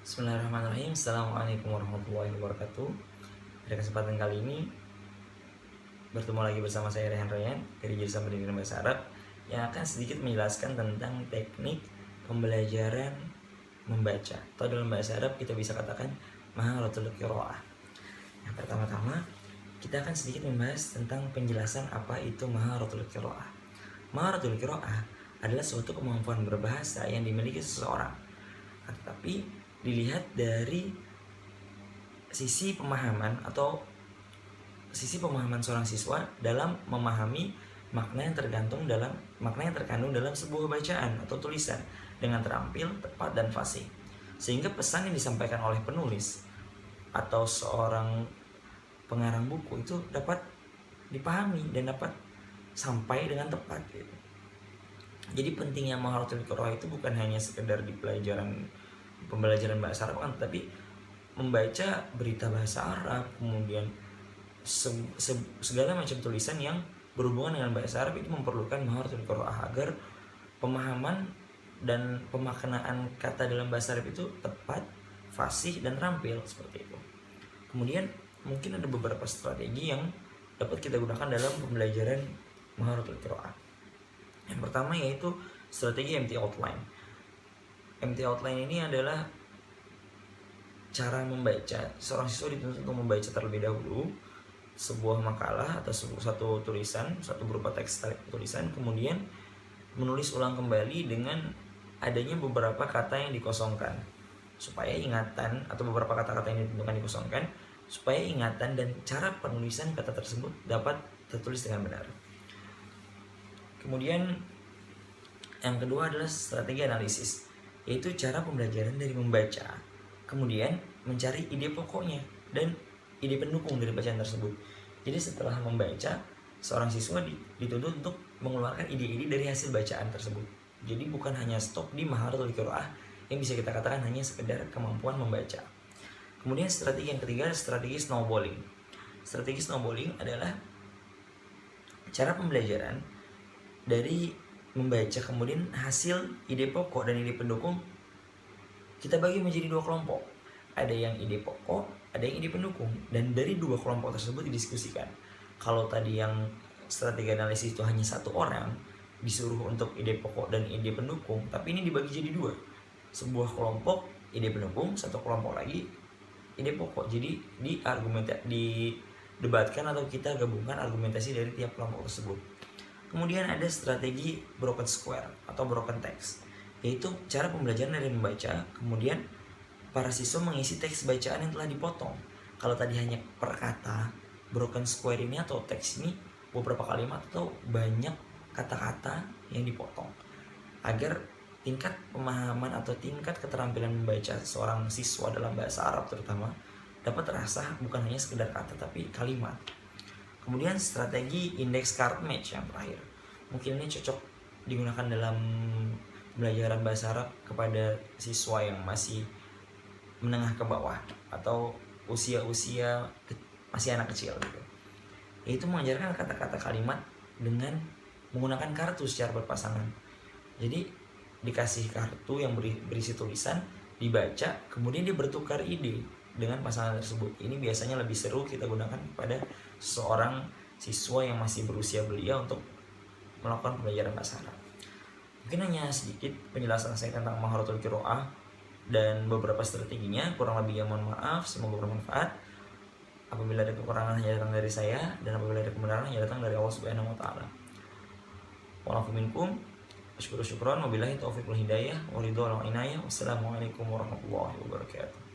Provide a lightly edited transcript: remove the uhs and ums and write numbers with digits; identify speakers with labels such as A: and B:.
A: Bismillahirrahmanirrahim. Assalamualaikum warahmatullahi wabarakatuh. Pada kesempatan kali ini bertemu lagi bersama saya Rehan Ryan dari Jurusan Pendidikan Bahasa Arab yang akan sedikit menjelaskan tentang teknik pembelajaran membaca, atau dalam bahasa Arab kita bisa katakan maharatul qiraah. Yang pertama-tama kita akan sedikit membahas tentang penjelasan apa itu maharatul qiraah. Maharatul qiraah adalah suatu kemampuan berbahasa yang dimiliki seseorang, tetapi dilihat dari sisi pemahaman atau sisi pemahaman seorang siswa dalam memahami makna yang terkandung dalam sebuah bacaan atau tulisan dengan terampil, tepat, dan fasih, sehingga pesan yang disampaikan oleh penulis atau seorang pengarang buku itu dapat dipahami dan dapat sampai dengan tepat gitu. Jadi pentingnya maharatul qiraah itu bukan hanya sekedar di pembelajaran bahasa Arab kan, tapi membaca berita bahasa Arab, kemudian segala macam tulisan yang berhubungan dengan bahasa Arab itu memerlukan maharatul qiraah agar pemahaman dan pemaknaan kata dalam bahasa Arab itu tepat, fasih, dan terampil seperti itu. Kemudian mungkin ada beberapa strategi yang dapat kita gunakan dalam pembelajaran maharatul qiraah. Yang pertama yaitu strategi MT outline. MT outline ini adalah cara membaca. Seorang siswa dituntut untuk membaca terlebih dahulu sebuah makalah atau satu tulisan, satu berupa teks tulisan, kemudian menulis ulang kembali dengan adanya beberapa kata yang dikosongkan supaya ingatan, atau beberapa kata-kata yang ditentukan dikosongkan supaya ingatan dan cara penulisan kata tersebut dapat tertulis dengan benar. Kemudian yang kedua adalah strategi analisis, yaitu cara pembelajaran dari membaca, kemudian mencari ide pokoknya dan ide pendukung dari bacaan tersebut. Jadi setelah membaca, seorang siswa dituntut untuk mengeluarkan ide-ide dari hasil bacaan tersebut. Jadi bukan hanya stop di maharatul qiraah yang bisa kita katakan hanya sekedar kemampuan membaca. Kemudian strategi yang ketiga, strategi snowballing. Strategi snowballing adalah cara pembelajaran dari membaca, kemudian hasil ide pokok dan ide pendukung kita bagi menjadi dua kelompok. Ada yang ide pokok, ada yang ide pendukung, dan dari dua kelompok tersebut didiskusikan. Kalau tadi yang strategi analisis itu hanya satu orang disuruh untuk ide pokok dan ide pendukung, tapi ini dibagi jadi dua. Sebuah kelompok ide pendukung, satu kelompok lagi ide pokok. Jadi didebatkan atau kita gabungkan argumentasi dari tiap kelompok tersebut. Kemudian ada strategi broken square atau broken text, yaitu cara pembelajaran dari membaca, kemudian para siswa mengisi teks bacaan yang telah dipotong. Kalau tadi hanya per kata, broken square ini atau teks ini beberapa kalimat atau banyak kata-kata yang dipotong, agar tingkat pemahaman atau tingkat keterampilan membaca seorang siswa dalam bahasa Arab terutama dapat terasa bukan hanya sekedar kata tapi kalimat. Kemudian strategi index card match yang terakhir, mungkin ini cocok digunakan dalam pembelajaran bahasa Arab kepada siswa yang masih menengah ke bawah atau usia-usia masih anak kecil gitu. Yaitu mengajarkan kata-kata kalimat dengan menggunakan kartu secara berpasangan. Jadi dikasih kartu yang berisi tulisan, dibaca, kemudian dia bertukar ide dengan pasangan tersebut. Ini biasanya lebih seru kita gunakan pada seorang siswa yang masih berusia belia untuk melakukan pembelajaran bahasa Arab. Mungkin hanya sedikit penjelasan saya tentang maharatul qiraah dan beberapa strateginya. Kurang lebihnya mohon maaf, semoga bermanfaat. Apabila ada kekurangan hanya datang dari saya, dan apabila ada kebenaran hanya datang dari Allah Subhanahu wa taala. Wa'alafu minkum, syukran, wabillahi taufiq wal hidayah, wa ridho wal inayah. Wassalamualaikum warahmatullahi wabarakatuh.